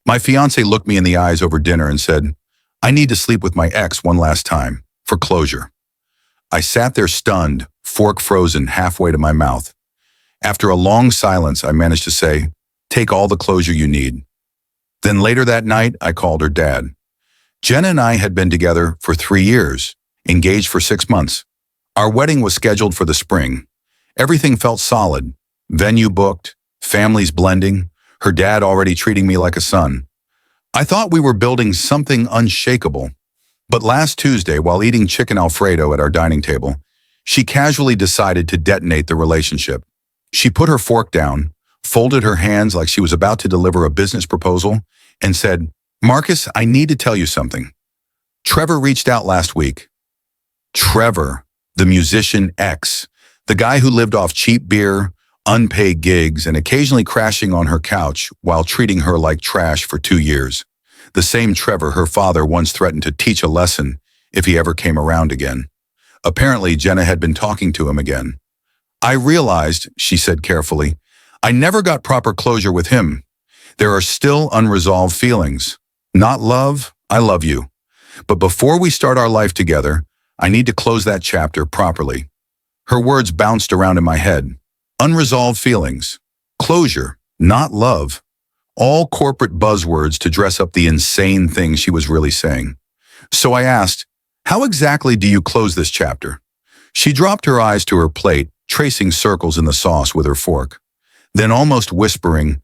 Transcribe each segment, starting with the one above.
My fiancé looked me in the eyes over dinner and said, I need to sleep with my ex one last time, for closure. I sat there stunned, fork frozen halfway to my mouth. After a long silence, I managed to say, take all the closure you need. Then later that night, I called her dad. Jenna and I had been together for 3 years, engaged for 6 months. Our wedding was scheduled for the spring. Everything felt solid. Venue booked, families blending, her dad already treating me like a son. I thought we were building something unshakable. But last Tuesday, while eating chicken Alfredo at our dining table, she casually decided to detonate the relationship. She put her fork down, folded her hands like she was about to deliver a business proposal, and said, Marcus, I need to tell you something. Trevor reached out last week. Trevor, the musician ex, the guy who lived off cheap beer, unpaid gigs, and occasionally crashing on her couch while treating her like trash for 2 years. The same Trevor her father once threatened to teach a lesson if he ever came around again. Apparently, Jenna had been talking to him again. I realized, she said carefully, I never got proper closure with him. There are still unresolved feelings. Not love, I love you. But before we start our life together, I need to close that chapter properly. Her words bounced around in my head. Unresolved feelings. Closure, not love. All corporate buzzwords to dress up the insane thing she was really saying. So I asked, how exactly do you close this chapter? She dropped her eyes to her plate, tracing circles in the sauce with her fork. Then almost whispering,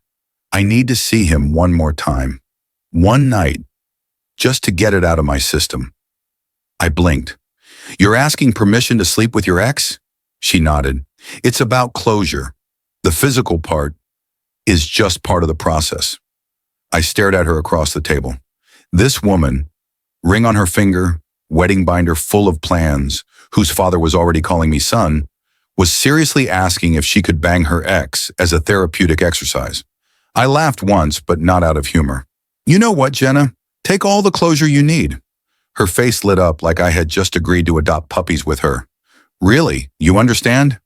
I need to see him one more time. One night. Just to get it out of my system. I blinked. You're asking permission to sleep with your ex? She nodded. It's about closure. The physical part is just part of the process. I stared at her across the table. This woman, ring on her finger, wedding binder full of plans, whose father was already calling me son, was seriously asking if she could bang her ex as a therapeutic exercise. I laughed once, but not out of humor. You know what, Jenna? Take all the closure you need. Her face lit up like I had just agreed to adopt puppies with her. Really? You understand?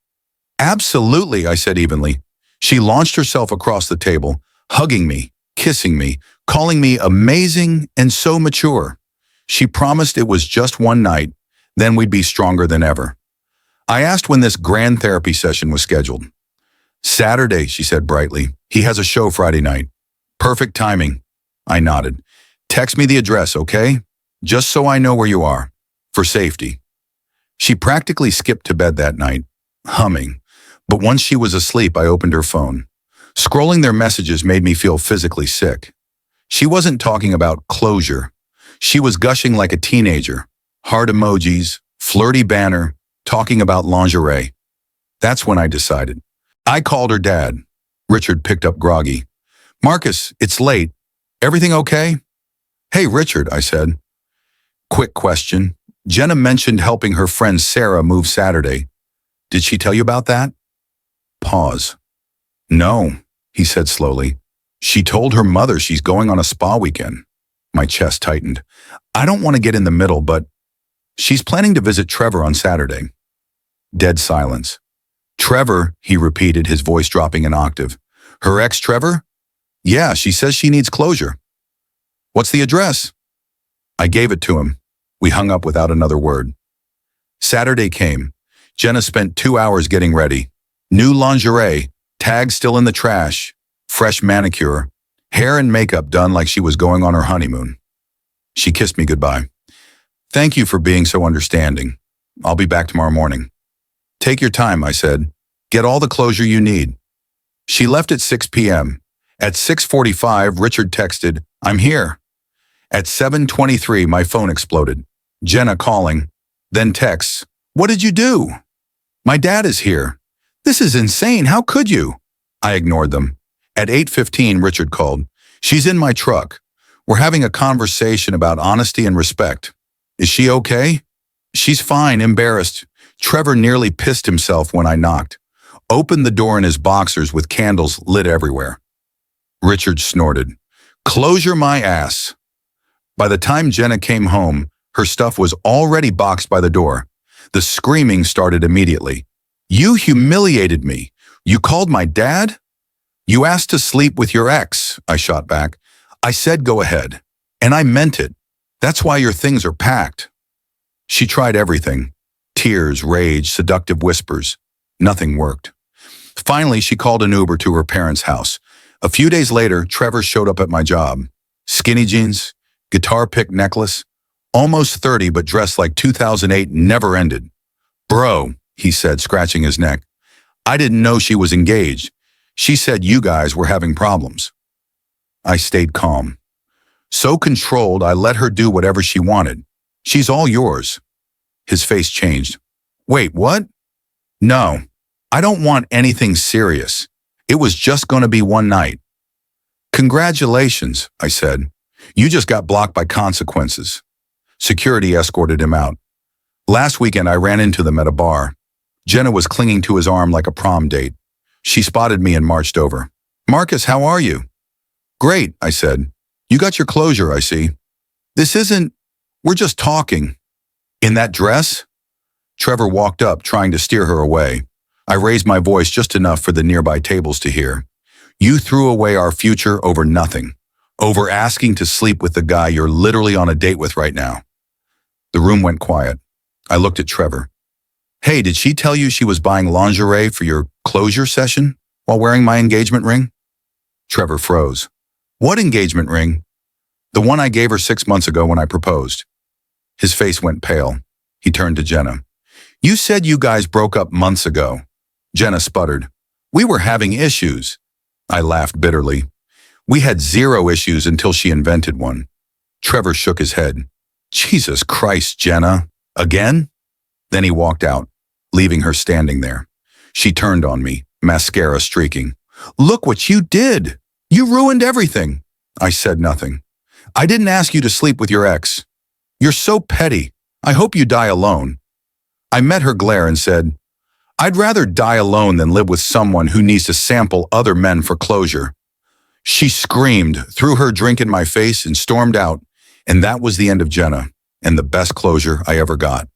Absolutely, I said evenly. She launched herself across the table, hugging me, kissing me, calling me amazing and so mature. She promised it was just one night, then we'd be stronger than ever. I asked when this grand therapy session was scheduled. Saturday, she said brightly. He has a show Friday night. Perfect timing. I nodded. Text me the address, okay? Just so I know where you are. For safety. She practically skipped to bed that night, humming. But once she was asleep, I opened her phone. Scrolling their messages made me feel physically sick. She wasn't talking about closure. She was gushing like a teenager. Heart emojis, flirty banner, talking about lingerie. That's when I decided. I called her dad. Richard picked up groggy. Marcus, it's late. Everything okay? Hey, Richard, I said. Quick question. Jenna mentioned helping her friend Sarah move Saturday. Did she tell you about that? Pause. No, he said slowly. She told her mother she's going on a spa weekend. My chest tightened. I don't want to get in the middle, but she's planning to visit Trevor on Saturday. Dead silence. Trevor, he repeated, his voice dropping an octave. Her ex Trevor? Yeah, she says she needs closure. What's the address? I gave it to him. We hung up without another word. Saturday came. Jenna spent 2 hours getting ready. New lingerie, tags still in the trash, fresh manicure, hair and makeup done like she was going on her honeymoon. She kissed me goodbye. Thank you for being so understanding. I'll be back tomorrow morning. Take your time, I said. Get all the closure you need. She left at 6 p.m. At 6:45, Richard texted, I'm here. At 7:23, my phone exploded. Jenna calling, then texts, what did you do? My dad is here. This is insane. How could you? I ignored them. At 8:15, Richard called. She's in my truck. We're having a conversation about honesty and respect. Is she okay? She's fine, embarrassed. Trevor nearly pissed himself when I knocked. Opened the door in his boxers with candles lit everywhere. Richard snorted. Closure my ass. By the time Jenna came home, her stuff was already boxed by the door. The screaming started immediately. You humiliated me. You called my dad? You asked to sleep with your ex, I shot back. I said go ahead. And I meant it. That's why your things are packed. She tried everything. Tears, rage, seductive whispers. Nothing worked. Finally, she called an Uber to her parents' house. A few days later, Trevor showed up at my job. Skinny jeans, guitar pick necklace, almost 30 but dressed like 2008 never ended. Bro, he said, scratching his neck. I didn't know she was engaged. She said you guys were having problems. I stayed calm. So controlled, I let her do whatever she wanted. She's all yours. His face changed. Wait, what? No, I don't want anything serious. It was just going to be one night. Congratulations, I said. You just got blocked by consequences. Security escorted him out. Last weekend, I ran into them at a bar. Jenna was clinging to his arm like a prom date. She spotted me and marched over. Marcus, how are you? Great, I said. You got your closure, I see. We're just talking. In that dress? Trevor walked up, trying to steer her away. I raised my voice just enough for the nearby tables to hear. You threw away our future over nothing. Over asking to sleep with the guy you're literally on a date with right now. The room went quiet. I looked at Trevor. Hey, did she tell you she was buying lingerie for your closure session while wearing my engagement ring? Trevor froze. What engagement ring? The one I gave her 6 months ago when I proposed. His face went pale. He turned to Jenna. You said you guys broke up months ago. Jenna sputtered. We were having issues. I laughed bitterly. We had 0 issues until she invented one. Trevor shook his head. Jesus Christ, Jenna. Again? Then he walked out, leaving her standing there. She turned on me, mascara streaking. Look what you did. You ruined everything. I said nothing. I didn't ask you to sleep with your ex. You're so petty. I hope you die alone. I met her glare and said, I'd rather die alone than live with someone who needs to sample other men for closure. She screamed, threw her drink in my face, and stormed out, and that was the end of Jenna, and the best closure I ever got.